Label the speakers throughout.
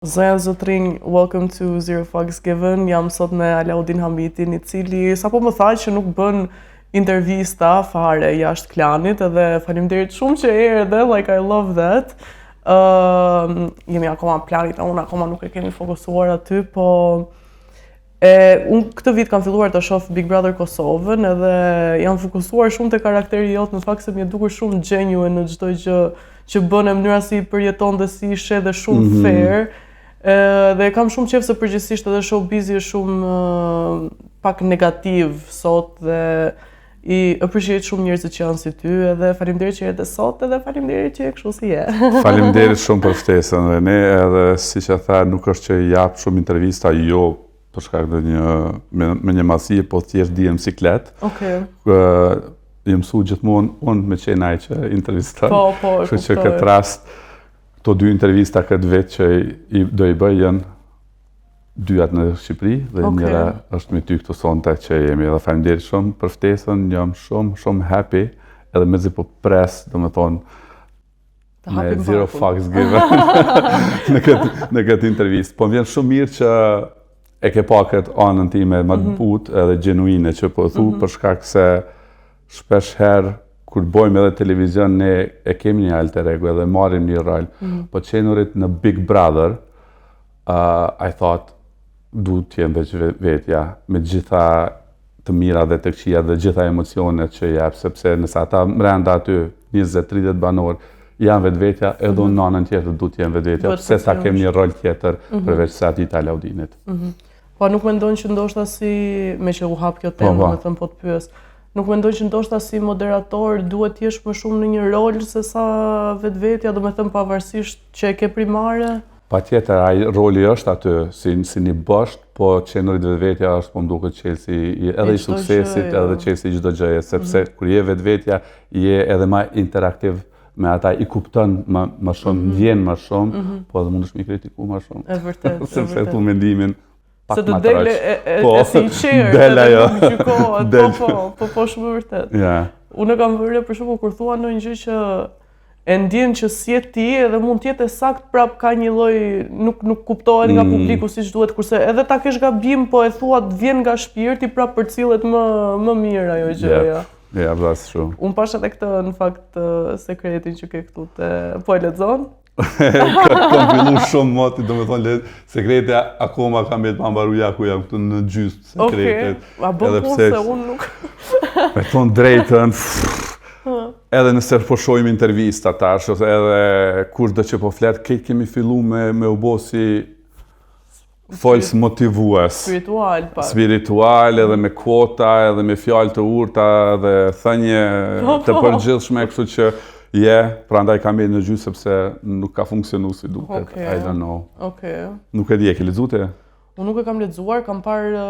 Speaker 1: Zonja Zotrin, welcome to Zero Fucks Given. Jam sot me Alaudin Hamitin, I cili sapo më tha që nuk bën intervista fare jashtë klanit, edhe faleminderit shumë që erdhe, like I love that. Jemi akoma në planit, unë akoma nuk e kemi fokusuar aty, po unë këtë vit kam filluar të shoh Big Brother Kosovën edhe jam fokusuar shumë te karakteri jot, në fakt se më dukur shumë genuine në çdo gjë që bën, në mënyra si përjeton dhe si ishe dhe shumë fair. Dhe kam shumë qejf se përgjithsisht edhe showbizi është shumë pak negativ sot dhe I appreciate shumë njerëzit që janë si ty, edhe faleminderit që erdhe sot edhe faleminderit që je kështu si je.
Speaker 2: Faleminderit shumë për ftesën dhe ne edhe siç e tha nuk është që jap shumë intervista jo për shkak të me një masi, po thjesht dihem siklet.
Speaker 1: Okej.
Speaker 2: Jam mësu gjithmonë unë me qenë ai që intervistoj.
Speaker 1: Po,
Speaker 2: kështu që këtë rast këto dy intervista këtë vit që do I bëj janë dyat në Shqipëri dhe njëra është me ty këtu sonte që jemi. Dhe faleminderit shumë për ftesën, jam shumë happy edhe mezi po pres, domethënë me Zero Fucks Given në këtë intervistë. Po më vjen shumë mirë që e ke pa këtë anën time më të butë edhe genuine që po thu, për shkak se shpesh herë kur bojmë edhe televizion ne e kemi një alter ego edhe marrim një rol. Po qenurit në Big Brother, I thought duhet të jem veç vetja me gjitha të mira dhe të këqija dhe gjitha emocionet që jep, sepse nëse ata brenda aty 20-30 banor janë vetvetja, edhe unë në anën tjetër duhet të jem vetvetja, pse sa kem një rol tjetër përveç se aty të Alaudinit.
Speaker 1: Po nuk mendon që ndoshta si me që u hap kjo temë, domethënë po të pyes. Nuk mendoj që ndoshta si moderator duhet t'jesh më shumë në një rol se sa vetvetja, domethënë pavarësisht që e ke primare?
Speaker 2: Patjetër, ai roli është aty si një bosht, po qenurit vetvetja është po m'duket qelsi edhe I suksesit edhe qelsi çdo gjëje, sepse kur je vetvetja je edhe më interaktiv me ata, I kupton më shumë, ndjen më shumë, po edhe mundesh me kritiku më shumë.
Speaker 1: Është vërtet.
Speaker 2: Sepse tu mendimin
Speaker 1: se të dele e sinqertë edhe nuk gjykohet, po shumë vërtet. Unë kam vërre për shembull kur thua ndonjë gjë që e ndjen që si je ti edhe mund të jetë sakt prap ka një lloj nuk kuptohet nga publiku siç duhet, kurse edhe ta kesh gabim po e thua të vjen nga shpirti prap përcillet më mirë ajo gjëja.
Speaker 2: Ja, vras shumë.
Speaker 1: Unë pash edhe këtë në fakt sekretin që ke këtu te po e lexon?
Speaker 2: Kam fillu shumë moti, do me thonë sekrete akoma kam jetë pa mbaruja ku jam këtu në gjysmë sekretet.
Speaker 1: A bëm punë se unë nuk...
Speaker 2: Me thonë drejtën, edhe nëse po shohim intervista tash, edhe kushdo që po flet, këtë kemi fillu me u bo si folës motivues. Spiritual, edhe me kvota, edhe me fjalë të urta, edhe thënie të përgjithshme, kështu që prandaj kam jetë në gjysmë sepse nuk ka funksionu si duket. I don't know. Nuk e di, e ke lexuar?
Speaker 1: Unë nuk e kam lexuar, kam parë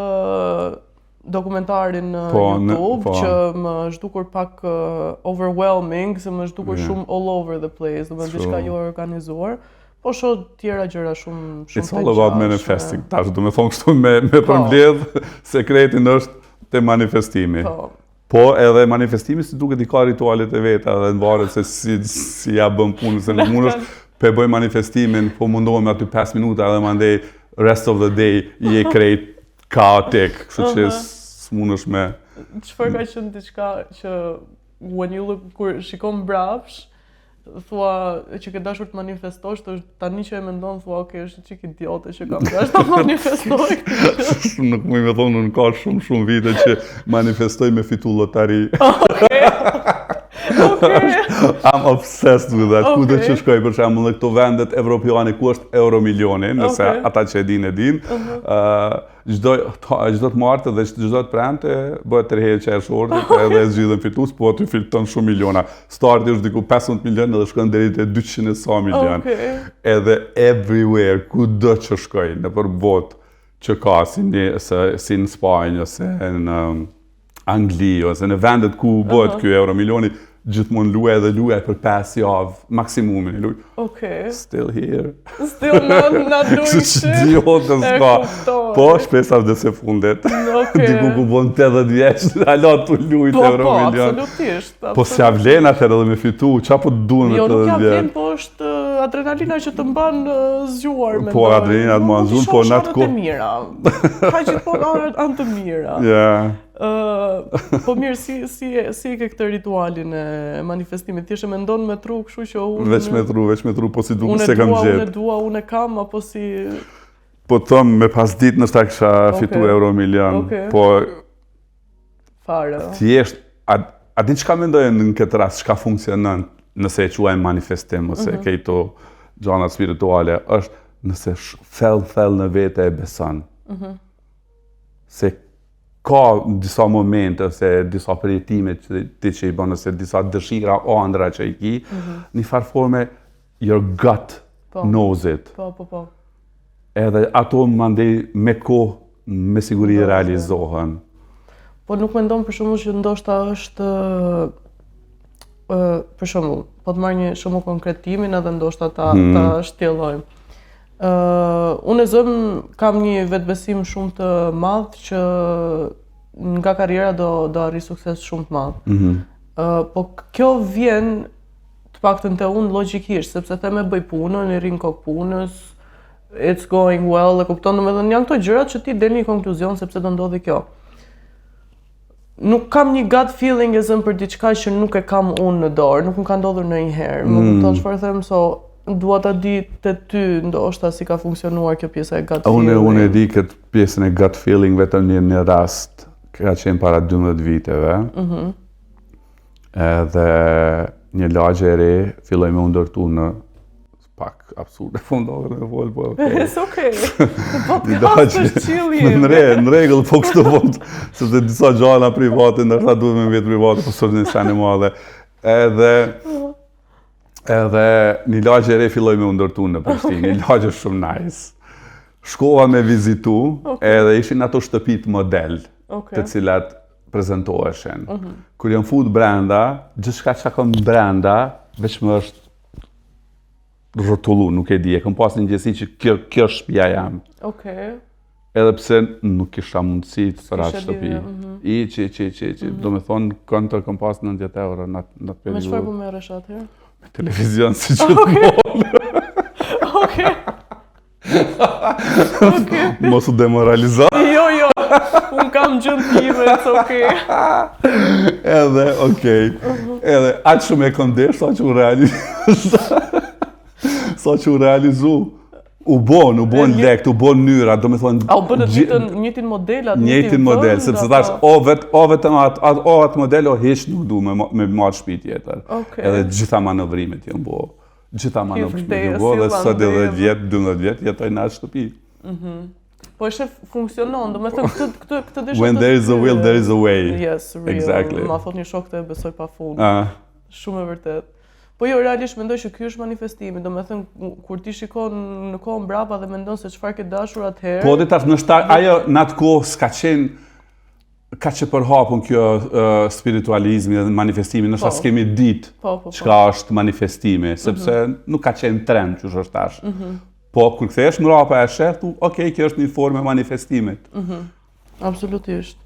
Speaker 1: dokumentarin në YouTube që më zhdukur pak overwhelming, se më zhdukur shumë all over the place, do të thotë diçka jo organizuar. Po shoh tjera gjëra shumë
Speaker 2: It's all about manifesting. Tash do të thonë kështu me përmbledh sekretin është te manifestimi. Po edhe manifestimi si duket I ka ritualet e veta dhe në varet se si ja bën punën, se nuk mundesh pe bëj manifestimin, po mundohem aty 5 minuta edhe mandej rest of the day je krejt kaotik, kështu që s'mundesh me...
Speaker 1: Çfarë ka qenë diçka që when you look, kur shikon mbrapsht, thua që ke dashur të manifestosh, tani që e mendon, thua, okay, është çik idiote që kam dashur të manifestoj.
Speaker 2: Nuk më thonë, unë ka shumë vite që manifestoj me fitu lotari. I'm obsessed with that. Kudo që shkoj për shembull në këto vendet evropiane ku është Euromilioni, nëse ata që e din. Çdo të martë dhe çdo të prante bëhet tërheqja e shortit edhe e zgjidhen fitues, po aty fiton shumë miliona. Starti është diku 15 milionë dhe shkon deri te 200 sa milion. Edhe everywhere kudo që shkoj nëpër botë që ka si në Spanjë ose në Angli ose në vendet ku bëhet ky Euromilioni, gjithmonë luaj për 5 javë, maksimumin luaj. Still here.
Speaker 1: Still not doing shit.
Speaker 2: Po, shpesa vdes e fundet. Diku ku bon 80 vjeç, hala tu luajt Euromilion.
Speaker 1: Po, absolutisht.
Speaker 2: Po s'ja vlen atëherë edhe me fitu, çfarë po duhen me 80 vjeç?
Speaker 1: Jo, nuk ja vlen, po është adrenalina që të mban zgjuar me.
Speaker 2: Po adrenalina të mban zgjuar, po natë
Speaker 1: kohë. Mira. Ka gjithmonë anë të mira. Po mirë, si e ke këtë ritualin e manifestimit? Ti e mendon me tru, kështu që unë
Speaker 2: veç me tru, po si duket se kam gjetë.
Speaker 1: Unë e dua, unë e kam, apo si
Speaker 2: po thëm me pas ditë nështë ta kisha fitu Euromilion, po
Speaker 1: fare.
Speaker 2: Thjesht, a di çka mendoj në këtë rast, çka funksionon nëse e quajmë manifestim ose këto gjëra spirituale, është nëse thellë në vete e beson. Se ka disa momente ose disa përjetime që i bën ose disa dëshira o ëndra që i ki, një farë forme your gut knows it.
Speaker 1: Po.
Speaker 2: Edhe ato mandej me kohë, me siguri realizohen.
Speaker 1: Po nuk mendon për shembull që ndoshta është për shembull, po të marr një shembull konkretimin edhe ndoshta ta shtjellojmë. Unë kam një vetbesim shumë të madh që nga karriera do arri sukses shumë të madh. Po kjo vjen të paktën te unë logjikisht, sepse them e bëj punën, i rrin kokë punës, it's going well, e kupton, domethënë janë këto gjërat që ti del në konkluzion sepse do ndodhi kjo. Nuk kam një gut feeling për diçka që nuk e kam unë në dorë, nuk më ka ndodhur ndonjëherë. Më kupton çfarë them, dua ta di te ty ndoshta si ka funksionuar kjo pjesa e gut feeling.
Speaker 2: Unë e di këtë pjesën e gut feeling vetëm një rast, ka qenë para 12 viteve. Edhe një lagje e re filloi me u ndërtu në pak absurde fundove me vol, po okej.
Speaker 1: It's okay. Podcast është chilli.
Speaker 2: Në rregull, po kështu vot, sepse disa gjëra private ndoshta duhet me vetë private, po sot në shanë madhe. Edhe një lagje e re filloi me u ndërtu në Prishtinë, një lagje shumë nice. Shkova me vizitu, edhe ishin ato shtëpit model, të cilat prezentoheshin. Kur jam fut brenda, gjithçka që kam brenda, veç më është rrotullu, nuk e di, e kam pas një gjësi që kjo është shtëpia jam. Edhe pse nuk kisha mundësi të sërat shtëpi. Do me thonë, këntër kam pas 90 euro në atë periudhë.
Speaker 1: Me çfarë po merresh atëherë?
Speaker 2: Me televizion si gjithmonë. Mos u demoralizo.
Speaker 1: Jo, unë kam gjën time, it's okay.
Speaker 2: Edhe, aqë shumë e këndesh, sa që u realizu, u bon lekt, u bon nyra, do me thonë...
Speaker 1: A u bënë njëtin modelat,
Speaker 2: njëtin model, sepse thash, o vetëm atë model, o heq nuk du me marrë shtëpi tjetër. Edhe gjitha manovrimet jënë bo. Gjitha manovrimet jënë bo, dhe sot 10 vjetë, 12 vjetë, jetoj në atë shtëpi.
Speaker 1: Po e shef funksionon, do me thënë këtë dishë...
Speaker 2: When there is a will, there is a way.
Speaker 1: Yes, real.
Speaker 2: Exactly.
Speaker 1: Ma thot një shok të e besoj pa fund. Shumë e vërtet. Po jo, realisht mendoj që ky është manifestimi, do me thënë, kur ti shikon në kohën brapa dhe mendon se çfarë ke dashur atëherë...
Speaker 2: Po, dhe tash nështë ajo në atë kohë s'ka qenë, ka që përhapun kjo spiritualizmi dhe manifestimi, nështë s'kemi ditë çka është manifestimi, sepse nuk ka qenë trend që është tash. Po, kur kthehesh mrapa e sheh, okej, kjo është një formë e manifestimit.
Speaker 1: Absolutisht.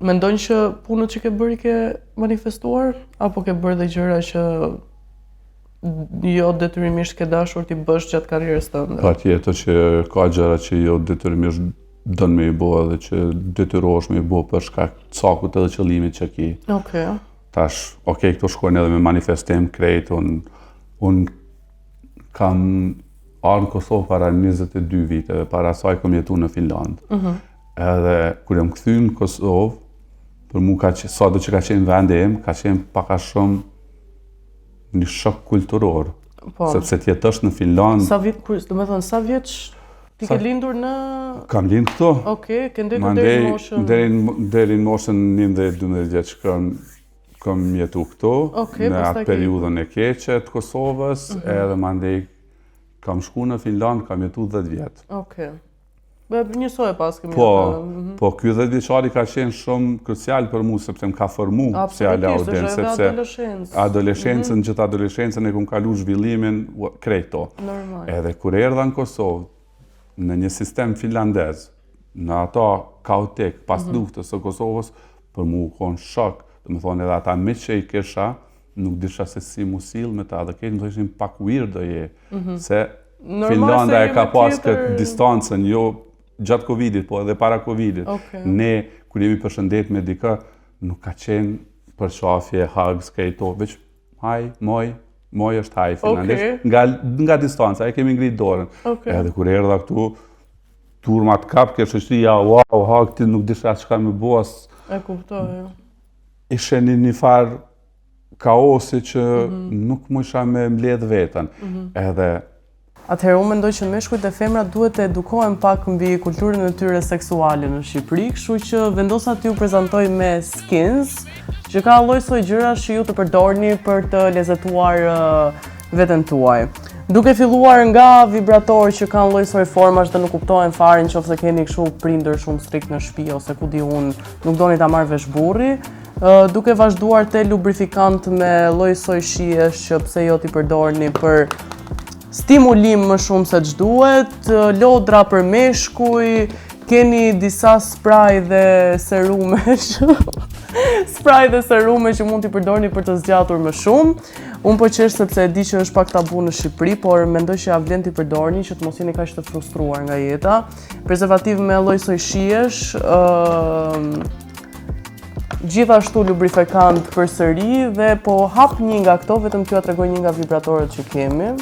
Speaker 1: Mendon që punët që ke bërë i ke manifestuar, apo ke bërë dhe gjëra që jo detyrimisht ke dashur ti bësh gjatë karrierës tënde?
Speaker 2: Patjetër që ka gjëra që jo detyrimisht dën me i bo edhe që detyrohesh me i bo për shkak të cakut edhe qëllimit që ki. Tash, këto shkojnë edhe me manifestim krejt, unë kam arë në Kosovë para 22 viteve, para saj kom jetu në Finlandë. Edhe kur jam kthy në Kosovë, për mu sado që ka qenë vendi im, ka qenë paka shumë një shok kulturor. Sepse ti jetosh në Finlandë.
Speaker 1: Sa vit, do me thënë, sa vjeç ti ke lindur në...
Speaker 2: Kam lind këto.
Speaker 1: Ke ndetur deri në moshën...
Speaker 2: Deri në moshën 11-12 vjeç kam jetu këto, në atë periudhën e keqe të Kosovës, edhe mandej kam shku në Finlandë, kam jetu 10 vjetë.
Speaker 1: Njësoj pas kemi
Speaker 2: jetë. Po, ky 10 vjeçari ka qenë shumë krucial për mu, sepse më ka formu si Alaudin, sepse adoleshencën, gjithë adoleshencën e kum kalu zhvillimin krejto. Edhe kur erdha në Kosovë, në një sistem finlandez, në ato kaotik, pas luftës së Kosovës, për mu konë shok, dhe me thonë edhe ata me që i kisha, nuk disha se si mu sill me ta, dhe këtë më thëshin pak weird do je, se Finlanda e ka pas këtë distancën, jo gjatë Covidit, po edhe para Covidit. Ne, kur jemi përshëndet me dika, nuk ka qenë përqafje, hugs, këto, veç haj, moj është haj finlandisht, nga distanca, e kemi ngrit dorën. Edhe kur erdha këtu, turmat kap, ke shoqëria, wow, hag, ti nuk disha çka me bos.
Speaker 1: E kuptoj, jo.
Speaker 2: Ishe një farë kaosi që nuk më isha me mbledh vetën. Edhe
Speaker 1: atëherë unë mendoj që meshkujt e femrat duhet të edukohen pak mbi kulturën e tyre seksuale në Shqipëri, kështu që vendosa t'ju prezantoj me Skins, që ka lloj-soj gjërash që ju të përdorni për të lezetuar veten tuaj. Duke filluar nga vibrator që kanë lloj-soj formash dhe nuk kuptohen fare nëse keni kështu prindër shumë strikt në shtëpi ose ku di unë, nuk doni ta marr vesh burri, duke vazhduar te lubrifikant me lloj-soj shijesh që pse jo t'i përdorni për stimulim më shumë se ç'duhet, lodra për meshkuj, keni disa spray dhe serumesh. Spray dhe serume që mund t'i përdorni për të zgjatur më shumë. Unë po qesh sepse e di që është pak tabu në Shqipëri, por mendoj që ja vlen t'i përdorni që të mos jeni kaq të frustruar nga jeta. Prezervativ me lloj-soj shijesh, gjithashtu lubrifikant përsëri dhe po hap një nga këto, vetëm t'ju tregoj një nga vibratorët që kemi.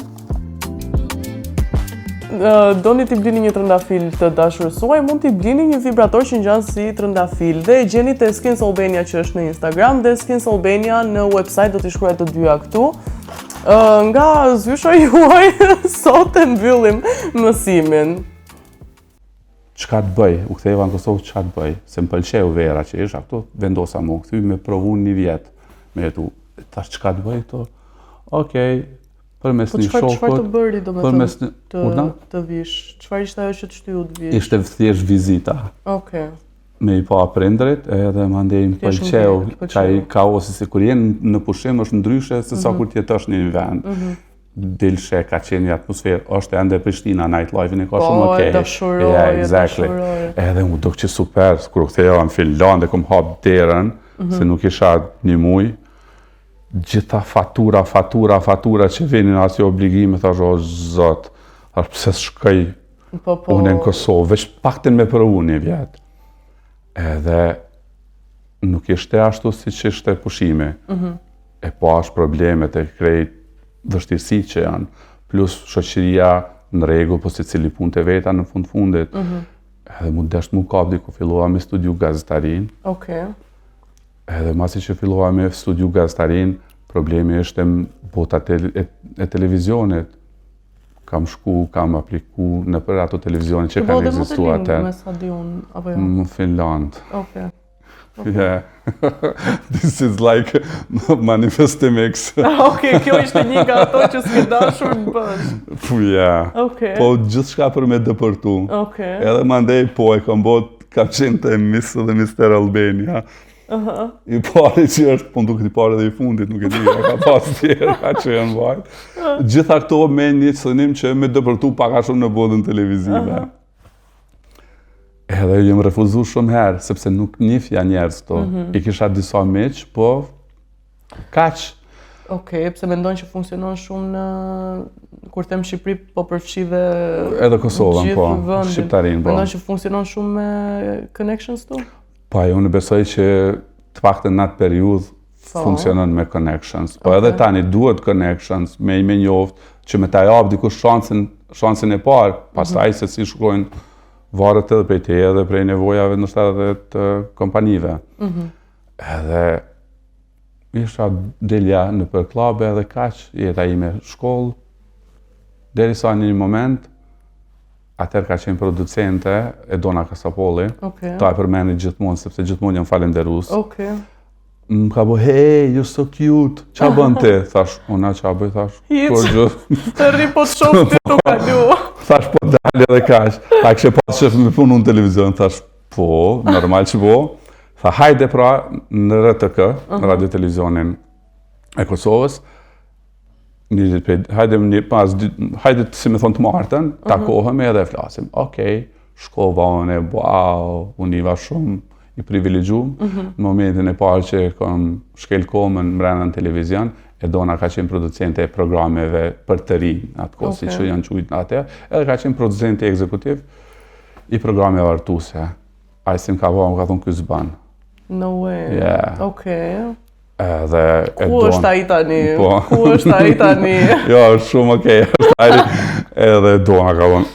Speaker 1: Doni t'i blini një trëndafil të dashurës suaj, mund t'i blini një vibrator që ngjan si trëndafil dhe e gjeni te Skins Albania që është në Instagram dhe Skins Albania në website, do t'i shkruaj të dyja këtu. Nga zysha juaj, sot e mbyllim mësimin.
Speaker 2: Çka të bëj? U ktheva në Kosovë, çka të bëj? Se më pëlqeu vera që isha këtu, vendosa mu kthy me provu një vjet me jetu. Tash çka të bëj këto? Okej. Përmes një shokut.
Speaker 1: Çfarë të bëri
Speaker 2: përmes
Speaker 1: të vish? Çfarë ishte ajo që të shtyu të vish?
Speaker 2: Ishte thjesht vizita.
Speaker 1: Okej.
Speaker 2: Me i pa prindrit, edhe mandej më pëlqeu çaj kaosi se kur jenë në pushim është ndryshe se sa kur ti jetosh në një vend. Dilshe ka qenë një atmosferë, është ende Prishtina, nightlife-in e ka shumë okej.
Speaker 1: Dashuroj.
Speaker 2: Edhe mu duk që super, kur ktheheva në Finlandë, kom hap derën, se nuk isha një muj. Gjitha fatura që vinin asë obligime, thash o zot, pse s'shkoj unë në Kosovë, veç pakten me përvu një vjet. Edhe nuk ishte ashtu si që ishte pushimi. E po ashtë problemet e krejt vështirësi që janë, plus shoqëria në rregull, po se cili punë të veta në fundit. Edhe mu desht mu kapdi ku fillova me studiu gazetarin. Edhe masi që fillova me studiu gazetarin, problemi është bota e televizionit. Kam shku, kam apliku në për ato televizionit që kanë ekzistuar atë.
Speaker 1: Me sa di unë, apo jo?
Speaker 2: Në Finland. Yeah. This is like Manifesting X.
Speaker 1: Kjo ishte një nga ato që s'ke dashur në bësh. Po gjithçka për me dëpërtu. Edhe mandej po e kam qenë të Miss dhe Mr. Albania. I pari që është, po nduk t'i pari dhe i fundit, nuk e di, ka pas tjerë, ka që janë vajt. Gjitha këto me një cënim që me dëpërtu paka shumë në botën televizive. Edhe jem refuzu shumë herë, sepse nuk njifja njerës to. I kisha disa meq, po kaq. Pse mendojnë që funksionon shumë në... Kur them Shqipëri, po përfshi dhe...
Speaker 2: Edhe Kosovën, po, Shqiptarin, po.
Speaker 1: Mendojnë që funksionon shumë me connections tu?
Speaker 2: Po, unë besoj që të paktën në atë periudhë funksionon me connections. Po edhe tani duhet connections, me i me njoftë, që me ta jap dikush shansin e parë, pastaj se si shkojnë varet edhe prej teje edhe prej nevojave ndoshta edhe të kompanive. Edhe isha delja në për klabe edhe kaq, jeta ime shkollë, derisa në një moment, atër ka qenë producente, Edona Kasapolli, ta e përmeni gjithmonë, sepse gjithmonë jam falenderus. Më ka bo, hey, you're so cute, qa bën ti? Thash, ona qa bëj, thash, kur gjithë.
Speaker 1: Të rri po të shumë ti të kalu.
Speaker 2: Thash, po dalje dhe kash. Ta kështë pas shef me punu në televizion, thash, po, normal që po. Tha, hajde pra në RTK, në radio televizionin e Kosovës, hajde si me thonë të martën, takohëm edhe flasim. Okej, shkova unë, wow, unë iva shumë, i privilegjuar, në momentin e parë që kam shkel komën mbrana në televizion, e dona ka qenë producente e programeve për të rinj, atë kohë, si që janë quajtur atë, edhe ka qenë producente ekzekutiv i programeve artuse. Ai si më ka bëu, më ka thonë ky s'ban.
Speaker 1: No way.
Speaker 2: Yeah.
Speaker 1: Okej.
Speaker 2: Edhe
Speaker 1: Ku është ai tani?
Speaker 2: Po.
Speaker 1: Ku është ai tani?
Speaker 2: Jo, është shumë okej. Edhe dona ka thonë,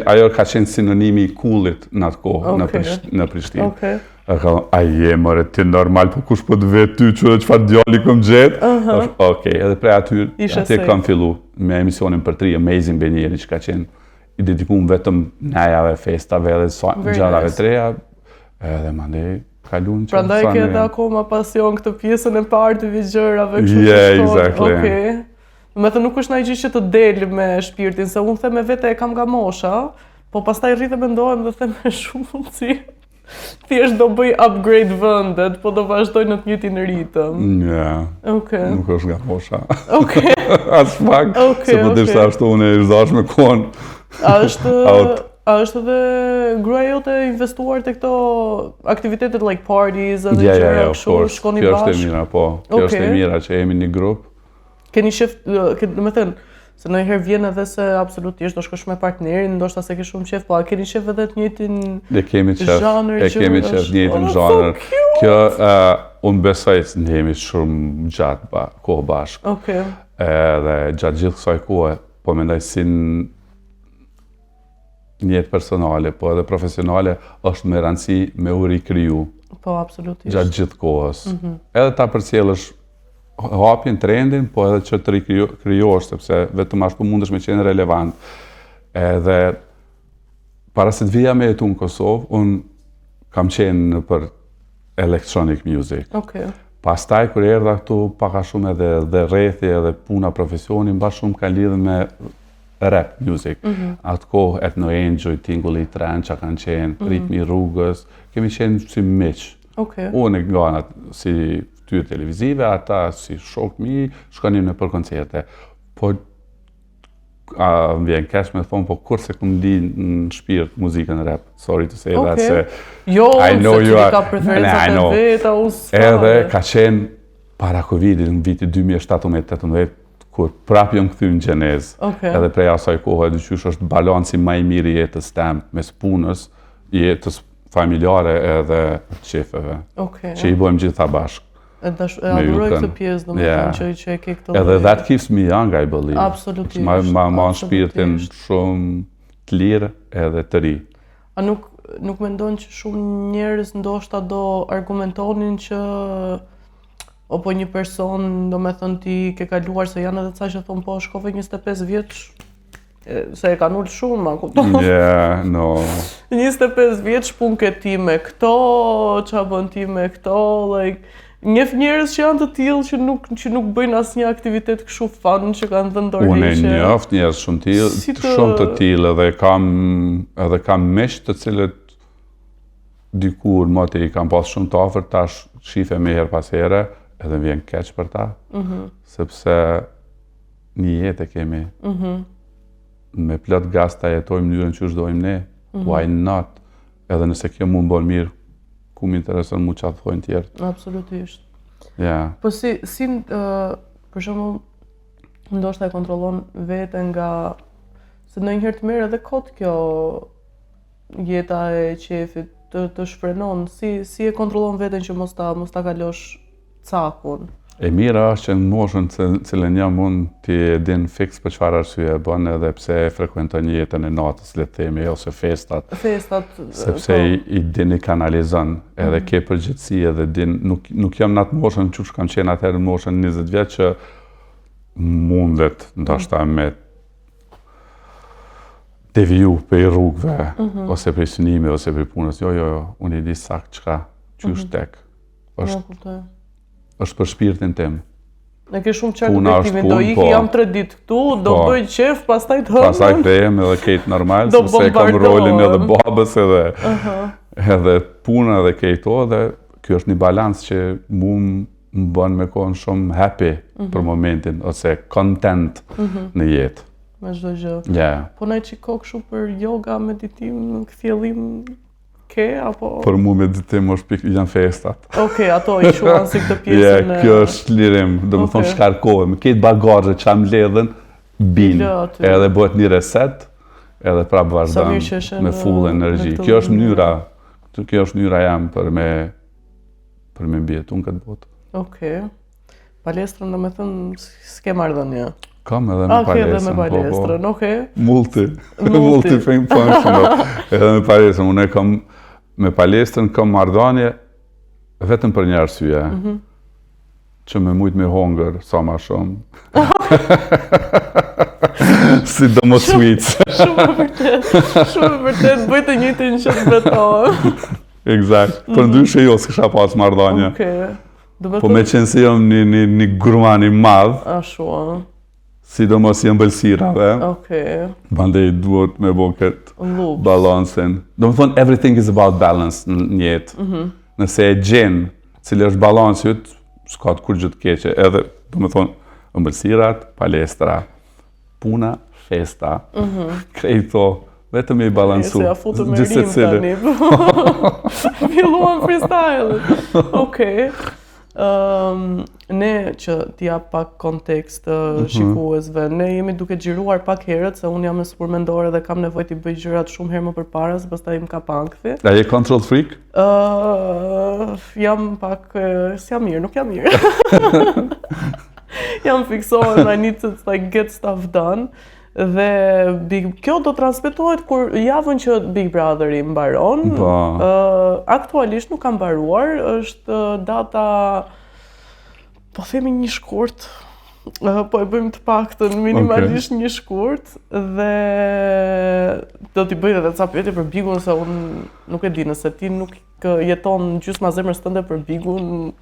Speaker 2: ajo ka qenë sinonimi i kullit në atë kohë në Prishtinë.
Speaker 1: Okej.
Speaker 2: E ka thonë, je mëre, ti normal, po kush po të vetë ty që çfarë djali kom gjetë? Okej, edhe prej aty kam fillu me emisionin për 3, Amazing Benieri, që ka qenë i dedikuar vetëm nejave, festave dhe gjërave të reja, edhe mandej kalun që
Speaker 1: Prandaj ke edhe akoma pasion këtë pjesën e partyve, gjërave, kështu
Speaker 2: Yeah, exactly.
Speaker 1: Okej. Me thënë nuk është ndaj gjë që të del me shpirtin, se unë them me vete e kam nga mosha, po pastaj rri dhe mendohem dhe them me shumë mundësi. Thjesht do bëj upgrade vendet, po do vazhdoj në të njëjtin ritëm.
Speaker 2: Yeah.
Speaker 1: Okej.
Speaker 2: Nuk është nga mosha.
Speaker 1: Okej.
Speaker 2: As pak, se po dishta ashtu unë e zash me kohën.
Speaker 1: A është edhe gruaja jote investuar te këto aktivitetet like parties edhe gjëra kështu, shkoni bashkë?
Speaker 2: Kjo është e mira, po. Kjo është e mira që jemi një grup.
Speaker 1: Keni shef, do të thënë, se ndonjëherë vjen edhe se absolutisht do shkosh me partnerin, ndoshta se ke shumë qef, po a keni shef edhe të njëjtin zhanër?
Speaker 2: E kemi qef të njëjtin zhanër. Kjo unë besoj se ne jemi shumë gjatë kohë bashkë.
Speaker 1: Okej.
Speaker 2: Edhe gjatë gjithë kësaj kohe, po mendoj si në jetë personale, po edhe profesionale, është me rëndësi me u rikriju.
Speaker 1: Po, absolutisht.
Speaker 2: Gjatë gjithë kohës. Edhe ta përcjellësh hapin trendin, po edhe që të rikrijosh, sepse vetëm ashtu mundesh me qenë relevant. Edhe para se të vija me jetu në Kosovë, unë kam qenë për electronic music.
Speaker 1: Okej.
Speaker 2: Pastaj kur erdha këtu, paka shumë edhe rrethi edhe puna profesioni, mba shumë ka lidhë me rap music. Atë kohë Ethno Angel, Tingulli Tren, që kanë qenë, Ritmi Rrugës, kemi qenë si miq. Unë e nga si fytyrë televizive, ata si shokë mi, shkonim në për koncerte. Po, më vjen keq me thonë, po kur se këmë di në shpirt muzikën rap, sorry to say that, se
Speaker 1: jo, se që ka preferencat e veta,
Speaker 2: edhe ka qenë para Covidit, në viti 2017-2018, kur prap jam kthy në gjenezë, edhe prej asaj kohe, dyqysh është balanci më i mirë i jetës tem, mes punës, jetës familjare edhe qefeve, që i bëjmë gjitha bashkë.
Speaker 1: E adhuroj këtë pjesë, do më thënë që e ke këto.
Speaker 2: Edhe that keeps me young, I believe.
Speaker 1: Absolutisht.
Speaker 2: Ma në shpirtin shumë të lirë edhe të ri.
Speaker 1: A nuk mendon që shumë njerëz ndoshta do argumentonin që apo një person, do me thënë ti ke kaluar, se janë edhe ca që thonë po shkove 25 vjeç, se e kanë ullë shumë, ma kupton?
Speaker 2: Yeah, no.
Speaker 1: 25 vjeç punë ke ti me këto, qa bën ti me këto, like, njef njerëz që janë të tillë që nuk bëjnë asnjë aktivitet kështu fun që kanë dhënë dorëheqje.
Speaker 2: Unë e njoft njerëz shumë të tillë edhe kam miq të cilët dikur moti i kam pas shumë të afërt, tash shife me herë pas here, edhe vjen keq për ta, sepse një jetë e kemi. Me plot gaz ta jetojmë mënyrën që dojmë ne, why not? Edhe nëse kjo mund bën mirë, ku më intereson mu çfarë thojnë tjerët.
Speaker 1: Absolutisht.
Speaker 2: Ja.
Speaker 1: Po si për shembull, ndoshta e kontrollon veten nga se ndonjëherë të merr edhe kot kjo jeta e qefit, të shfrenon, si e kontrollon veten që mos ta kalosh cakun.
Speaker 2: E mira është që në moshën cilën jam unë ti e din fix për çfarë arsye e bën edhe pse e frekuenton jetën e natës, le të themi, ose festat. Sepse i din i kanalizon, edhe ke përgjithësi edhe din, nuk jam në atë moshën që kam qenë atëherë në moshën 20 vjeç që mundet ndoshta me deviju për rrugëve, ose për synime, ose për punës. Jo, unë i di sakt çka, qysh tek. Është për shpirtin tim.
Speaker 1: Ne ke shumë qartë objektimin, do iki jam 3 ditë këtu, do bëj qef, pastaj të hëmë.
Speaker 2: Pastaj kthehem edhe kejtë normal, sepse kam rolin edhe babës edhe puna edhe kejto, dhe kjo është një balans që mu më bën me kohën shumë happy për momentin, ose content në jetë.
Speaker 1: Me çdo gjë. Po na qiko kështu për yoga, meditim, kthjellim, ke, apo...
Speaker 2: Për mu meditim është janë festat.
Speaker 1: Okej, ato i shuan si këtë pjesën e...
Speaker 2: Kjo është lirim, do më thonë shkarkohem. Këtë bagazhe që am ledhen, binë. Edhe bëhet një reset, edhe prapë vazhdon me full energji. Kjo është mënyra jam për me mbjetu në këtë botë.
Speaker 1: Okej. Palestrën, do me thënë, s'ke marrëdhënie.
Speaker 2: Kam edhe me palestrën.
Speaker 1: Edhe me palestrën, okej.
Speaker 2: Multi-functional. Edhe me palestrën. Unë kam me palestrën kam marrëdhënie vetëm për një arsye. Që me mujt me hongër sa ma shumë. Si do mos sweets.
Speaker 1: Shumë e vërtet, bëjtë njëjtin që të betohem.
Speaker 2: Exact. Për ndryshe jo, s'kisha pas marrëdhënie. Po me qenë se jam një gurman i madh.
Speaker 1: Ashtu.
Speaker 2: Sidomos i ëmbëlsirave. Mandej duhet me bo këtë balancin. Do më thonë, everything is about balance në jetë. Nëse e gjenë, cili është balanci jëtë, s'ka të kur gjithë keqe. Edhe, do më thonë, ëmbëlsirat, palestra, puna, festa, krejto, vetëm i balansu.
Speaker 1: Se ja futu me rim tani. Filluam freestyle. Okej. Ne që t'ja pak kontekst shikuesve, ne jemi duke xhiruar pak herët, se unë jam e spurmendore dhe kam nevojë t'i bëj gjërat shumë herë më përpara, se pastaj më ka pankthi.
Speaker 2: A je control freak?
Speaker 1: Jam pak, s'jam mirë, nuk jam mirë. Jam fiksohen, I need to like, get stuff done. Dhe kjo do transmetohet kur javën që Big Brotheri mbaron. Aktualisht nuk ka mbaruar, është data, po themi një shkurt, po e bëjmë të paktën minimalisht një shkurt, dhe do t'i bëjt edhe ca pyetje për Bigun, se unë nuk e di, nëse ti nuk jeton gjysma zemrës tënde për Bigun,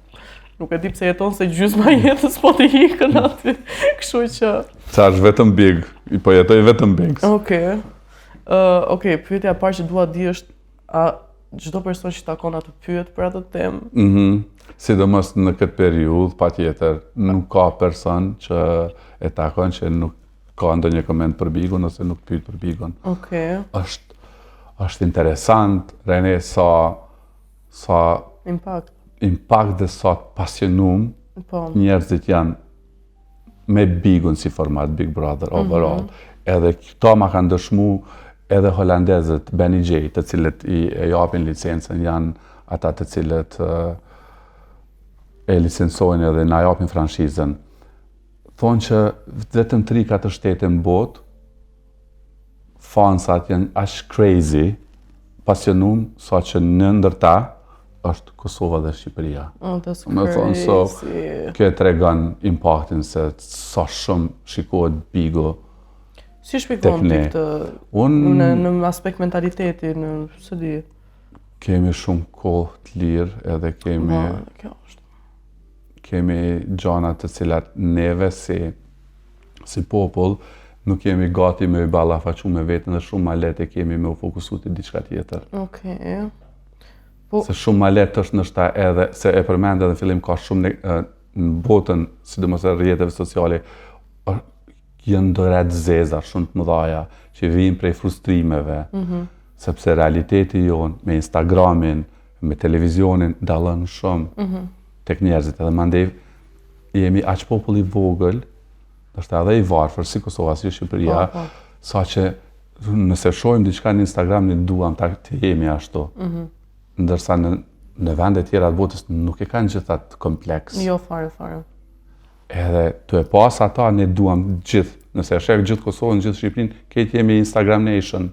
Speaker 1: nuk e di pse jeton se gjysma jetës po t'i hikën aty, kështu që...
Speaker 2: Qa është vetëm Big, po jetoj vetëm Bigs.
Speaker 1: Okej, pyetja parë që dua di është, a çdo person që takon atë pyet për atë temë?
Speaker 2: Sidomos në këtë periudhë, patjetër, nuk ka person që e takon që nuk ka ndonjë koment për Bigun ose nuk pyet për Bigun. Është interesant, Rene, sa impact dhe sa pasionum njerëzit janë me Bigun si format, Big Brother overall. Edhe këto ma kanë dëshmu edhe holandezët, Benny J, të cilët i japin licencën, janë ata të cilët e licencojnë edhe na japin franshizën. Thonë që vetëm 3-4 shtete në botë, fansat janë ashtë crazy, pasionum, sa që në ndër ta, është Kosova dhe Shqipëria.
Speaker 1: That's crazy.
Speaker 2: Kjo e tregon impaktin se sa shumë shikohet Bigu.
Speaker 1: Si shpikon ti këtë në aspekt mentaliteti, në së di?
Speaker 2: Kemi shumë kohë të lirë edhe kemi gjana të cilat neve si popull nuk jemi gati me i ballafaqu me vetën dhe shumë ma lehtë kemi me u fokusu të diçka tjetër. Se shumë ma lehtë është nështa edhe, se e përmendë edhe në fillim ka shumë në botën, sidomos e rrjeteve sociale, janë doret zeza shumë të mëdhaja, që vijnë prej frustrimeve, sepse realiteti jonë, me Instagramin, me televizionin, dallon shumë tek njerëzit, edhe mandej jemi aq popull i vogël, është edhe i varfër, si Kosova, si Shqipëria, sa që nëse shohim diçka në Instagram, në duam të jemi ashtu. Ndërsa në vende tjera të botës nuk e kanë gjithat kompleks.
Speaker 1: Jo, fare.
Speaker 2: Edhe të e pas ata, ne duam gjithë, nëse e shek gjithë Kosovën, gjithë Shqipërinë, këtë jemi Instagram Nation.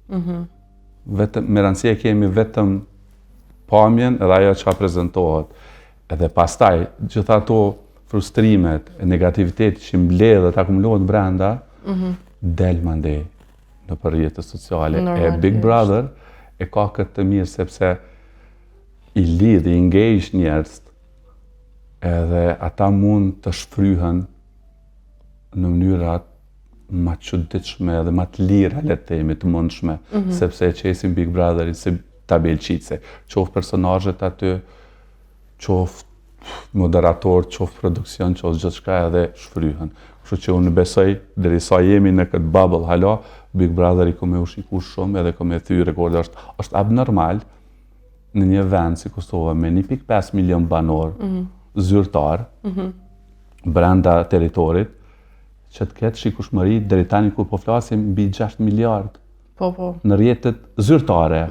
Speaker 2: Me rëndësie kemi vetëm pamjen edhe ajo që prezentohet. Edhe pastaj, gjithë ato frustrimet, negativiteti që mbledhet, akumulohet brenda, del mandej në për rrjetet sociale. E Big Brother e ka këtë të mirë sepse i lidh, i engage njerëz, edhe ata mund të shfryhen në mënyrat ma çuditshme dhe ma të lira, le të themi, të mundshme, sepse e qesin Big Brotherin si tabelçice, qoftë personazhet aty, qoftë moderator, qoftë produksion, qoftë gjithçka edhe shfryhen. Kështu që unë besoj, derisa jemi në këtë bubble hala, Big Brother i ka me u shiku shumë edhe ka me thy rekorde. Është abnormal në një vend si Kosova me 1.5 milion banor, zyrtar, brenda teritorit, që të ketë shikueshmëri deri tani kur po flasim mbi 6 miliard.
Speaker 1: Po.
Speaker 2: Në rrjetet zyrtare.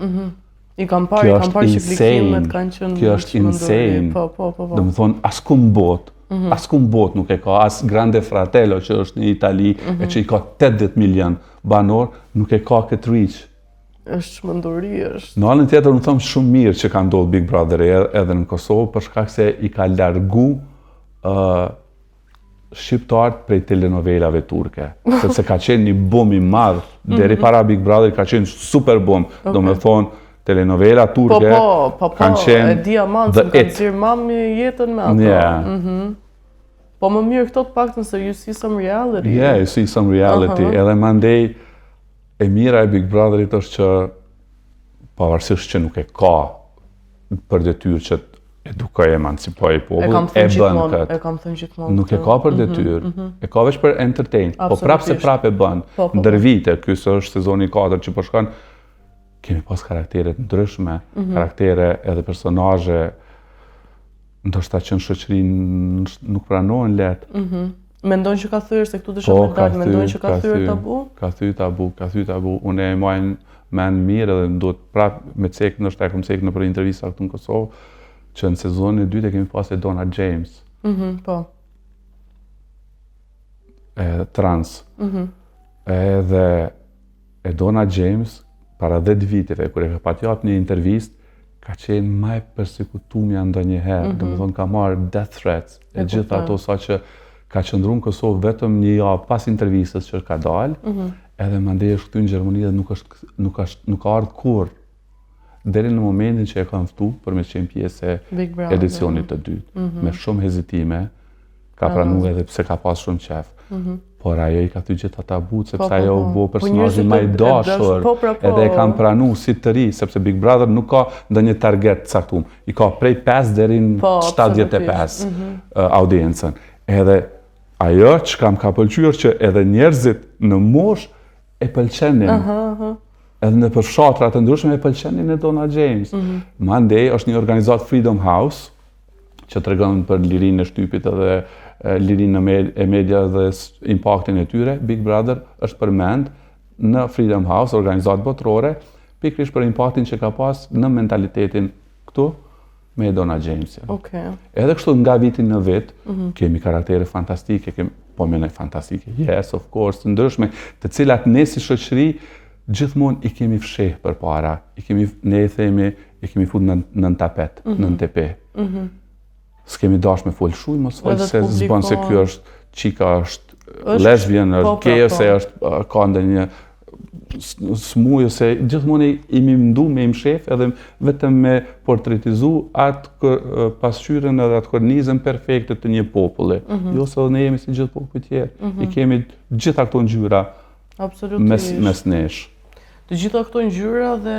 Speaker 1: I kam parë që klikimet kanë qenë.
Speaker 2: Kjo është insane.
Speaker 1: Po.
Speaker 2: Domethënë asku në botë nuk e ka, as Grande Fratello që është në Itali, e që i ka 80 milion banor, nuk e ka këtë reach.
Speaker 1: Është çmenduri, është.
Speaker 2: Në anën tjetër, unë them shumë mirë që ka ndodhur Big Brother edhe në Kosovë, për shkak se i ka largu shqiptarët prej telenovelave turke, sepse ka qenë një bum i madh deri para Big Brother, ka qenë super bum. Domethënë telenovela turke kanë qenë
Speaker 1: e diamantë, kanë nxjerr mami jetën me ato. Po më mirë këto të paktën se you see some reality.
Speaker 2: Yeah, you see some reality. Edhe mandej e mira e Big Brotherit është që pavarësisht që nuk e ka për detyrë që edukoj, emancipoj popull, e bën këtë.
Speaker 1: E kam thënë gjithmonë.
Speaker 2: Nuk e ka për detyrë, e ka veç për entertain. Po prapë se prapë e bën. Ndër vite, ky është sezoni 4 që po shkon, kemi pas karaktere të ndryshme, karaktere edhe personazhe, ndoshta që në shoqëri nuk pranohen lehtë.
Speaker 1: Mendon që ka thyer se këtu dëshon me dalë, mendon që ka thyer tabu?
Speaker 2: Ka thyer tabu. Unë e mbaj mend mirë edhe duhet prapë me cek, ndoshta e kam cek në për intervista këtu në Kosovë, që në sezonin e dytë kemi pas Edona James.
Speaker 1: Po.
Speaker 2: Trans. Edhe Edona James para 10 viteve, kur e ka patjap një intervist, ka qenë më e përsekutuar ndonjëherë, domethënë ka marrë death threats, e gjitha ato sa që ka qëndruar në Kosovë vetëm një javë pas intervistës që ka dalë, edhe mandej është këtu në Gjermani dhe nuk ka ardhur kurrë. Deri në momentin që e kanë ftuar për me qenë pjesë e edicionit të dytë, me shumë hezitime, ka pranuar edhe pse ka pas shumë qef. Por ajo i ka thy gjitha tabut, sepse ajo u bo personazhi më i dashur, edhe e kanë pranuar si të ri, sepse Big Brother nuk ka ndonjë target caktuar. I ka prej 5 deri në 75 audiencën. Edhe ajo që më ka pëlqyer që edhe njerëzit në moshë e pëlqenin. Edhe në përfshatra të ndryshme e pëlqenin Edona James. Mandej është një organizat Freedom House, që tregon për lirinë e shtypit edhe lirinë e media dhe impaktin e tyre. Big Brother është përmend në Freedom House, organizat botërore, pikërisht për impaktin që ka pas në mentalitetin këtu me Edona Jamesin. Edhe kështu nga vitin në vit, kemi karaktere fantastike, po mendoj fantastike, yes, of course, të ndryshme, të cilat ne si shoqëri gjithmonë i kemi fsheh përpara, ne i themi, i kemi fut në tapet, në tepe. S'kemi dash me folë shumë, mos folë se zbën se kjo është qika, është lesbian, është gay, ose është ka ndonjë smuj, ose gjithmonë i mdu me im shef edhe vetëm me portretizu atë pasqyrën edhe atë kornizën perfekte të një populli. Jo se ne jemi si gjithë populli tjerë, i kemi gjitha këto ngjyra mes nesh.
Speaker 1: Të gjitha këto ngjyra dhe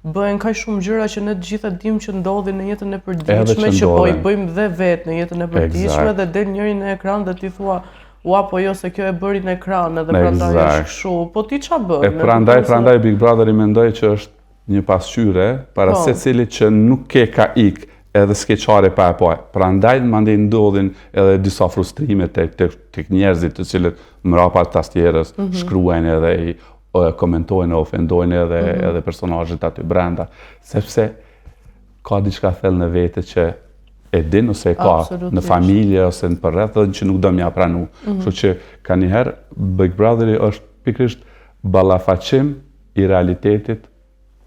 Speaker 1: bëhen kaq shumë gjëra që ne të gjitha dimë që ndodhin në jetën e përditshme, që po i bëjmë dhe vetë në jetën e përditshme dhe del njëri në ekran dhe ti thua, ua, po jo se kjo e bëri në ekran edhe prandaj është kështu, po ti ç'a bën?
Speaker 2: E prandaj Big Brother i mendoj që është një pasqyre para secilit që nuk ke ka ik edhe skeqare pa e pa. Prandaj mandej ndodhin edhe disa frustrime tek njerëzit të cilët mrapa tastierës shkruajnë edhe komentojnë, ofendojnë edhe personazhet aty brenda, sepse ka diçka thellë në vete që e din ose e ka në familje ose në përreth dhe që nuk do m'ja pranu. Kështu që ka njëherë Big Brotheri është pikërisht ballafaqim i realitetit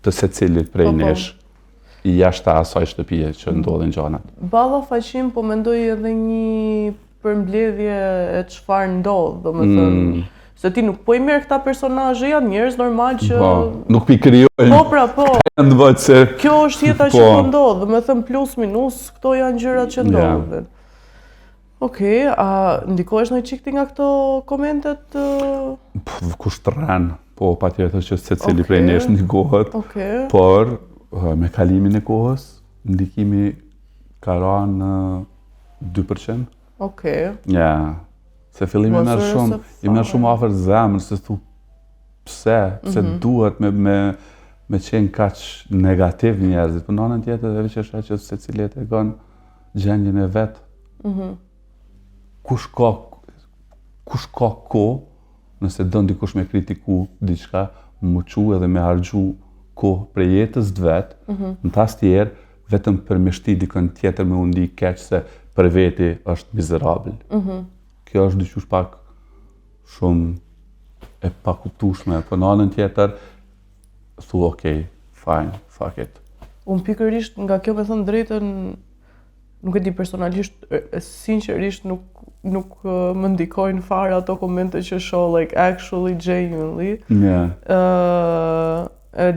Speaker 2: të secilit prej nesh, i jashtë asaj shtëpie që ndodhin gjanat.
Speaker 1: Ballafaqim, po mendoj edhe një përmbledhje e çfarë ndodh, domethënë se ti nuk po i merr këta personazhe, janë njerëz normal që
Speaker 2: nuk pi krijojnë.
Speaker 1: Po pra, po. Kjo është jeta që po ndodh, domethënë plus minus, këto janë gjërat që ndodhin. Okej, a ndikohesh ndonjë çik ti nga këto komentet?
Speaker 2: Kush tërren, po patjetër që secili prej nesh ndikohet. Por me kalimin e kohës, ndikimi ka ra në 2%.
Speaker 1: Okej.
Speaker 2: Ja. Se fillim i merr shumë afër zemrën, se thu pse, se duhet me qenë kaq negativ njerëzit. Për në anën tjetër edhe që është që secili e tregon gjendjen e vet. Kush ka kohë, nëse don dikush me kritiku diçka, më qu edhe me harxhu kohë për jetës vet, në tas tjerë, vetëm për me shti dikën tjetër me u ndi keq se për veti është mizerabël. Kjo është dyqysh pak shumë e pakuptueshme, por në anën tjetër thu okay, fine, fuck it.
Speaker 1: Unë pikërisht nga kjo me thënë drejtën, nuk e di personalisht, sinqerisht nuk më ndikojnë fare ato komente që shoh, like actually, genuinely.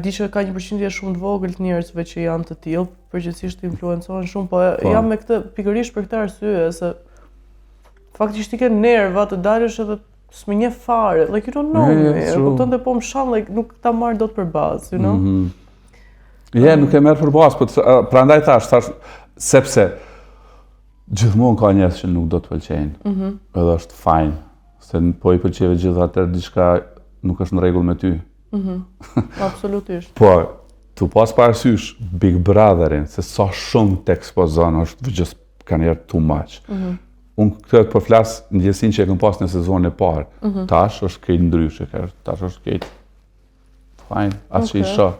Speaker 1: Di që ka një përqindje shumë të vogël të njerëzve që janë të tillë, përgjithsisht influencohen shumë, po jam me këtë pikërisht për këtë arsye se faktikisht i ke nerva të dalësh edhe s'më njeh fare, like you don't know me, kupton dhe po më shan, like nuk ta marr dot për bazë, you know?
Speaker 2: Nuk e merr për bazë, po prandaj thash, sepse gjithmonë ka njerëz që nuk do të pëlqejnë. Edhe është fajn, se po i pëlqejë gjithë atëherë diçka nuk është në rregull me ty.
Speaker 1: Absolutisht.
Speaker 2: Po, tu pas parasysh Big Brotherin, se sa shumë të ekspozon është just kanjer too much. Unë këtë po flas ndjesin që e kam pas në sezonin e parë. Tash është krejt ndryshe, tash është krejt fajn, atë që i shoh.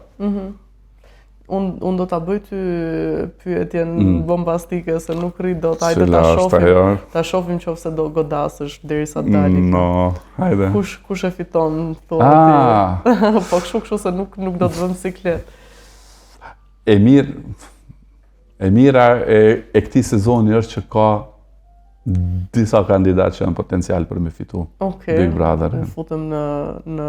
Speaker 1: Unë do ta bëj ty pyetjen bombastike se nuk rri dot, hajde ta shohim nëse do godasësh derisa të dalë.
Speaker 2: No, hajde.
Speaker 1: Kush e fiton thua ti? Po kështu se nuk do të vëmë siklet.
Speaker 2: E mira e këtij sezoni është që ka disa kandidatë që janë potencial për me fitu Big Brother.
Speaker 1: Okej, futem në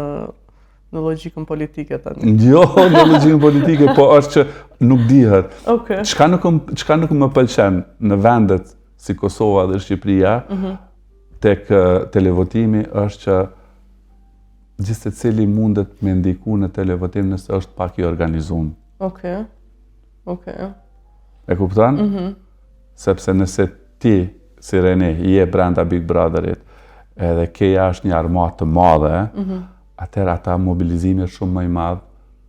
Speaker 1: logjikën politike tani.
Speaker 2: Jo, në logjikën politike, po është që nuk dihet.
Speaker 1: Okej.
Speaker 2: Çka nuk më pëlqen në vendet si Kosova dhe Shqipëria, tek televotimi është që gjithë secili mundet me ndiku në televotim nëse është pak i organizuar.
Speaker 1: Okej.
Speaker 2: E kupton? Sepse nëse ti si Rene, je brenda Big Brotherit, edhe ke jashtë një armatë të madhe, atëherë ata mobilizimi është shumë më i madh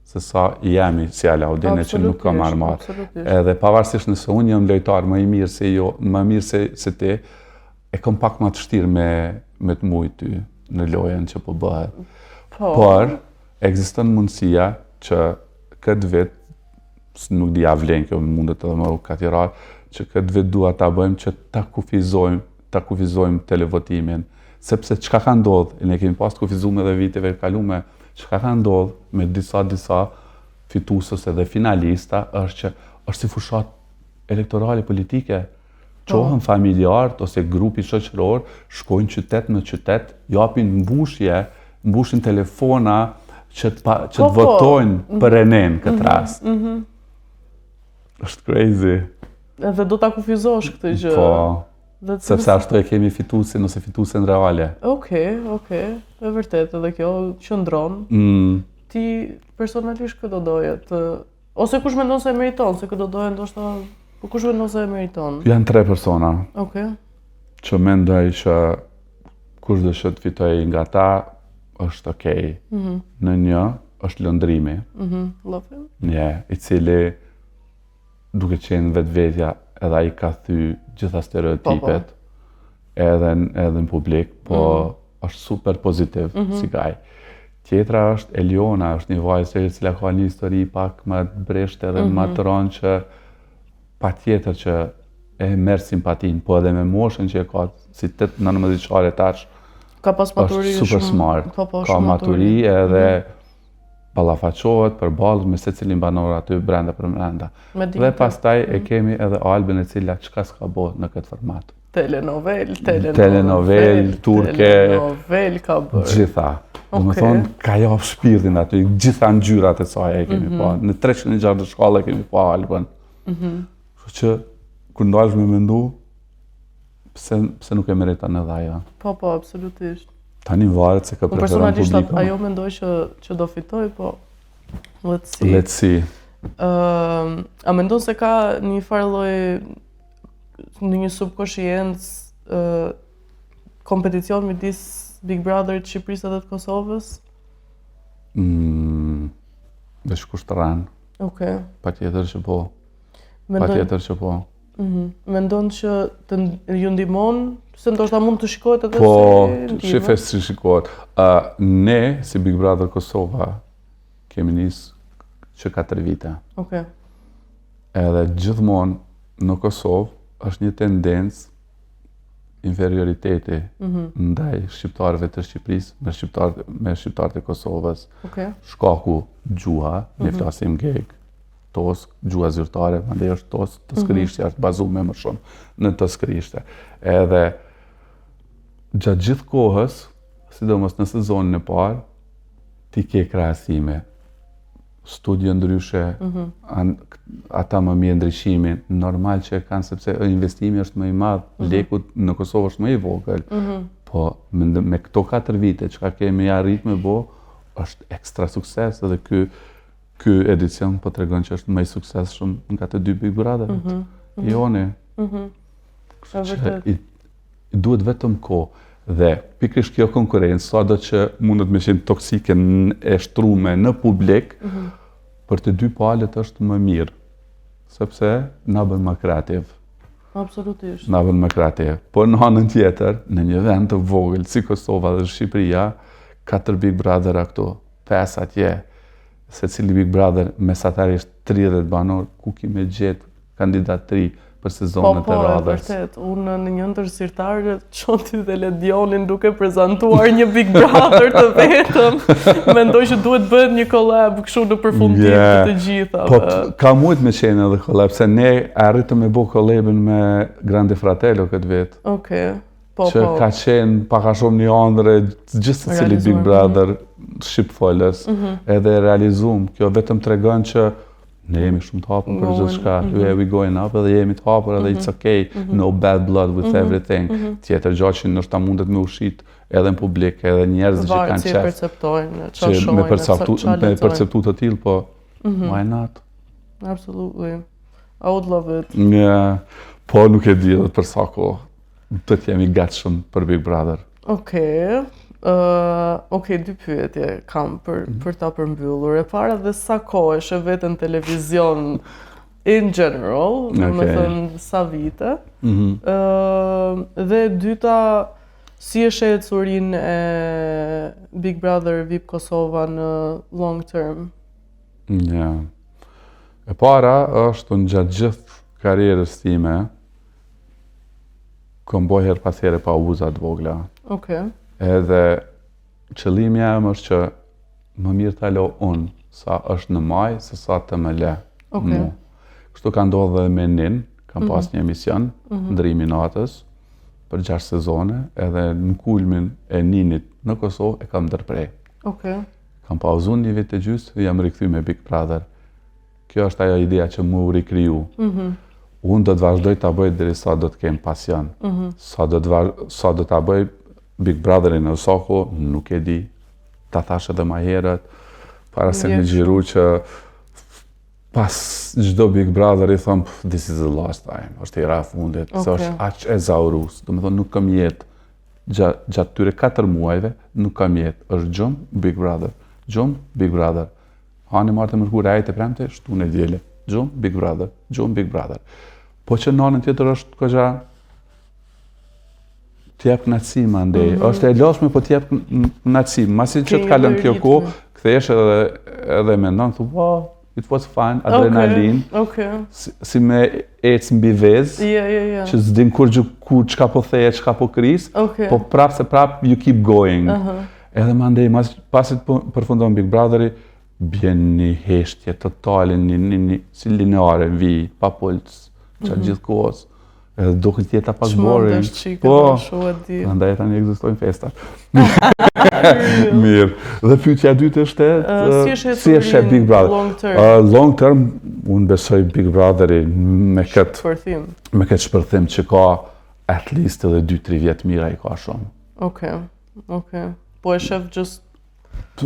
Speaker 2: se sa jemi si Alaudine që nuk kam armatë. Edhe pavarësisht nëse unë jam lojtar më i mirë se jo, më mirë se ti, e kam pak më të vështirë me të mujt ty në lojën që po bëhet. Por ekziston mundësia që këtë vit, nuk di a vlen kjo, mundet edhe më katirar, që këtë vit dua ta bëjmë që ta kufizojmë televotimin. Sepse çka ka ndodhur, ne kemi pas kufizuar edhe viteve të kaluara, çka ka ndodhur me disa fituesës edhe finalista është që është si fushat elektorale politike. Qohën familjarët ose grupi shoqëror shkojnë qytet në qytet, japin mbushin telefona që të votojnë për Renen këtë rast. Është crazy.
Speaker 1: Edhe do ta kufizosh këtë gjë.
Speaker 2: Po, sepse ashtu e kemi fituesin ose fituesen reale.
Speaker 1: Okej, e vërtet edhe kjo qëndron. Ti personalisht këtë do doje ose kush mendon se e meriton, se këtë do doje ndoshta, po kush mendon se e meriton?
Speaker 2: Janë 3 persona.
Speaker 1: Okej.
Speaker 2: Që mendoj që kush do të fitojë nga ta është okej. Në një është lëndrimi. I cili duke qenë vetvetja edhe ai ka thy gjitha stereotipet edhe në publik, po është super pozitiv si gaj. Tjetra është Eliona, është një vajzë e cila ka një histori pak më të breshtë edhe më të rëndë që patjetër që e merr simpatin, po edhe me moshën që e ka si 18-19 vjeçare tash.
Speaker 1: Ka pas maturi
Speaker 2: super smart. Ka maturi edhe ballafaqohet përballë me secilin banor aty brenda. Dhe pastaj e kemi edhe Albin e cila çka s'ka bërë në këtë format.
Speaker 1: Telenovel,
Speaker 2: turke,
Speaker 1: telenovel ka bërë.
Speaker 2: Gjitha. Domethënë ka jap shpirtin aty, gjitha ngjyrat e saj e kemi pa. Në 360 shkalla kemi pa Albin. Kështu që kur ndalesh me mendu, pse nuk e meriton edhe ajo.
Speaker 1: Po, absolutisht.
Speaker 2: Tani varet se ka preferon publiku.
Speaker 1: Personalisht ajo mendoj që do fitoj, po let's see.
Speaker 2: Let's see.
Speaker 1: A mendon se ka një farë lloj në një subkonsciencë kompeticion midis Big Brotherit të Shqipërisë edhe të Kosovës?
Speaker 2: Veç kushtran.
Speaker 1: Okej.
Speaker 2: Patjetër që po.
Speaker 1: Mendon-
Speaker 2: Patjetër që po.
Speaker 1: Mendon që ju ndihmon, se ndoshta mund të shikohet edhe
Speaker 2: Po,
Speaker 1: si
Speaker 2: shife si shikohet. Ne, si Big Brother Kosova, kemi nisë që 4 vite.
Speaker 1: Okej.
Speaker 2: Edhe gjithmonë në Kosovë është një tendencë inferioriteti ndaj shqiptarëve të Shqipërisë me shqiptarët e Kosovës.
Speaker 1: Okej.
Speaker 2: Shkaku gjuha, ne flasim geg, tosk, gjuha zyrtare, mandej është tosk, toskërishtja është bazuar më shumë në toskërishte. Edhe gjatë gjithë kohës, sidomos në sezonin e parë, ti ke krahasime. Studio ndryshe, ata më mirë ndryshimin, normal që e kanë sepse investimi është më i madh, lekut në Kosovë është më i vogël. Po me këto 4 vite çka kemi arrit me bo, është ekstra sukses edhe ky edicion po tregon që është më i suksesshëm nga të dy Big Brotherit. Joni. I duhet vetëm kohë dhe pikërisht kjo konkurrencë, sado që mundet me qenë toksike e shtrume në publik, për të dy palët është më mirë, sepse na bën më kreativ.
Speaker 1: Absolutisht.
Speaker 2: Na bën më kreativ. Po në anën tjetër, në një vend të vogël si Kosova dhe Shqipëria, 4 Big Brother këtu, 5 atje, secili Big Brother mesatarisht 30 banor, ku ki me gjetë kandidat 3 për sezonet e radhës.
Speaker 1: Po, vërtet. Unë në një ndër zyrtarë Çonti dhe Ledionin duke prezantuar një Big Brother të vetëm. Mendoj që duhet bëhet një collab kështu në përfundim të të gjitha.
Speaker 2: Po, ka mujt me qenë edhe collab, se ne arritëm me bo collabin me Grande Fratello këtë vetë.
Speaker 1: Okej. Po,
Speaker 2: që ka qenë paka shumë një ëndër gjithë secili Big Brother shqipfolës edhe realizum. Kjo vetëm tregon që ne jemi shumë të hapur për gjithë shka. We going up edhe jemi të hapur edhe it's okay. No bad blood with everything. Tjetër gjatë që nështë ta mundet me ushit edhe në publik, edhe njerëz që kanë qef.
Speaker 1: Perceptojnë,
Speaker 2: që me perceptu të tillë, po why not?
Speaker 1: Absolutely. I would love it.
Speaker 2: Po nuk e di edhe për sa kohë. Të jemi gatshëm për Big Brother.
Speaker 1: Okej, 2 pyetje kam për ta përmbyllur. E para, dhe sa kohë e sheh veten televizion in general, do të thënë sa vite. Dhe e dyta, si e sheh ecurinë e Big Brother VIP Kosova në long term?
Speaker 2: E para është në gjatë gjithë karrierës time, kom boj her pas here pa abuzat vogla.
Speaker 1: Okej.
Speaker 2: Edhe qëllimi jam është që më mirë t'alo unë sa është në maj, se sa të më le mu. Kështu ka ndodhë dhe me Nin, kam pas një emision, ndrimi natës, për 6 sezone, edhe në kulmin e Ninit në Kosovë e kam ndërprej. Kam pauzun një vit të gjysë dhe jam rikëthy me Big Brother. Kjo është ajo idea që mu rikriju. Unë do të vazhdoj t'a bëj deri sa do të kem pasion. Sa do t'a bëj Big Brotherin në Soko, nuk e di. Ta thash edhe ma herët, para se një gjiru që pas gjdo Big Brother i thëmë, this is the last time, është i ra fundit, se është aq e zaurus. Do me thonë, nuk kam jetë, gjatë tyre 4 muajve, nuk kam jetë, është gjumë Big Brother, gjumë Big Brother. Hani marrë të mërkur e ajtë e premte, shtu në djele, gjumë Big Brother, gjumë Big Brother. Po që nanën tjetër është këgja t'jep knatësima ndej. është e lashme, po t'jep knatësima. Masi që t'kallën kjo kohë, kthesh edhe mendon, thu, wow, it was fun, adrenalin. Si me ecë mbi vezë, që s'din kur çka po theje, çka po kris, po prap you keep going. Edhe më ndej, pasi përfundon Big Brotheri, bjen një heshtje totale, si lineare, vi, pa pulës, që gjithë kohës. Edhe duket jeta pak boring. Po, ndaj tani ekzistojnë festat. Mirë. Dhe pyetja e dytë është si e sheh Big Brother? Long term, unë besoj Big Brotheri me këtë shpërthim që ka at least edhe 2-3 vjet mira i ka shumë.
Speaker 1: Okej. Po e shef just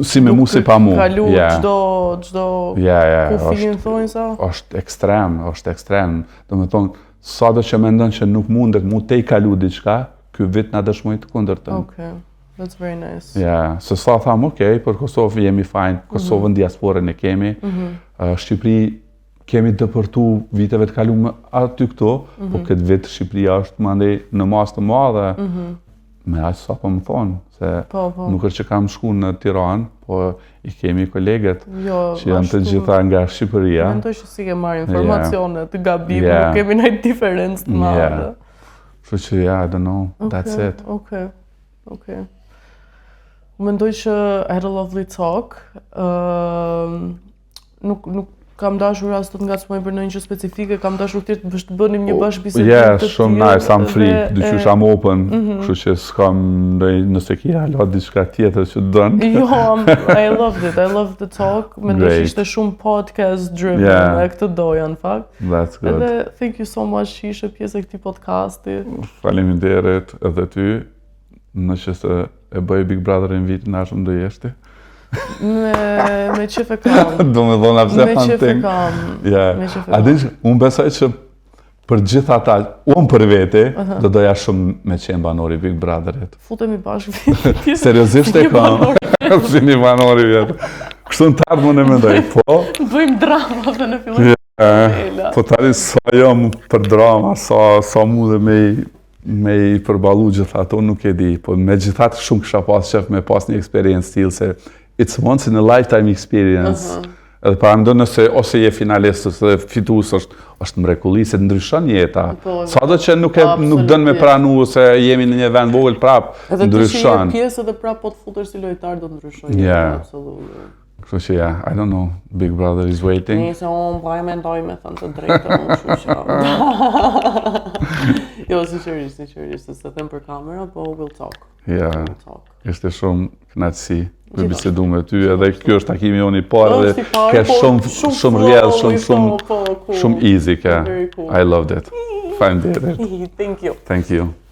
Speaker 2: si me mu si pa mu.
Speaker 1: Kalu çdo kufinë thonë sa?
Speaker 2: Është ekstrem. Do me thonë, sado që mendon që nuk mundet mu te I kalu diçka, ky vit na dëshmoi të kundërtën.
Speaker 1: Okay. That's very nice.
Speaker 2: Ja, se sa tham, okay, për Kosovë jemi fajn, Kosovën diasporën e kemi, Shqipëri kemi dëpërtu viteve të kalume aty këto, po këtë vit Shqipëria është mandej në mas të madhe, me aq sa po më thonë, se nuk është që kam shku në Tiranë, po I kemi kolegët që janë të gjitha nga Shqipëria.
Speaker 1: Mendoj që si ke marrë informacione të gabim, nuk kemi ndonjë diferencë të madhe.
Speaker 2: Kështu që I don't know, that's it.
Speaker 1: Okay. Mendoj që I had a lovely talk. Nuk kam dashur as të ngacmoj për ndonjë gjë specifike, kam dashur thjesht të bënim një bashkëbisedë të tillë.
Speaker 2: Shumë nice, I'm free, dyqysh I'm open, kështu që s'kam nëse ki hala diçka tjetër që dën.
Speaker 1: Jo, I loved it, I loved the talk. Mendoj që ishte shumë podcast driven, e këtë doja në fakt.
Speaker 2: That's good.
Speaker 1: Edhe thank you so much që ishe pjesë e këtij podcasti.
Speaker 2: Faleminderit edhe ty, nëse e bëj Big Brother-in vitin ashëm do jeshti.
Speaker 1: Me qef e kam.
Speaker 2: Do me dhona pse
Speaker 1: Me qef e kam.
Speaker 2: A dish, unë besoj që për gjithë ata, unë për vete, do doja shumë me qenë banori Big Brother-it.
Speaker 1: Futemi bashkë.
Speaker 2: Seriozisht e kam. Si një banori vjetë. Kështu në tardë më në mendoj, po.
Speaker 1: Bëjmë drama dhe në fillim.
Speaker 2: Po tari sa jam për drama, sa mu dhe me I përballu gjitha ato nuk e di, po me gjithat shumë kësha pas qef me pas një experience tillë se it's once in a lifetime experience. Edhe para mendoj nëse ose je finalist ose fitues është mrekulli se ndryshon jeta. Sado që nuk dën me pranu se jemi në një vend vogël prap, ndryshon.
Speaker 1: Edhe ti je pjesë edhe prap po të futesh si lojtar do ndryshoj. Absolutisht.
Speaker 2: Kështu që I don't know, Big Brother is waiting.
Speaker 1: Nëse unë bëj mendoj me thënë të drejtën, kështu që. Jo, sinqerisht, se them për kamera, po we'll talk.
Speaker 2: Ishte shumë kënaqësi për bisedu me ty, edhe kjo është takimi jonë I parë dhe ke shumë rrjedh, shumë easy ka. I loved it. Faleminderit.
Speaker 1: Thank you.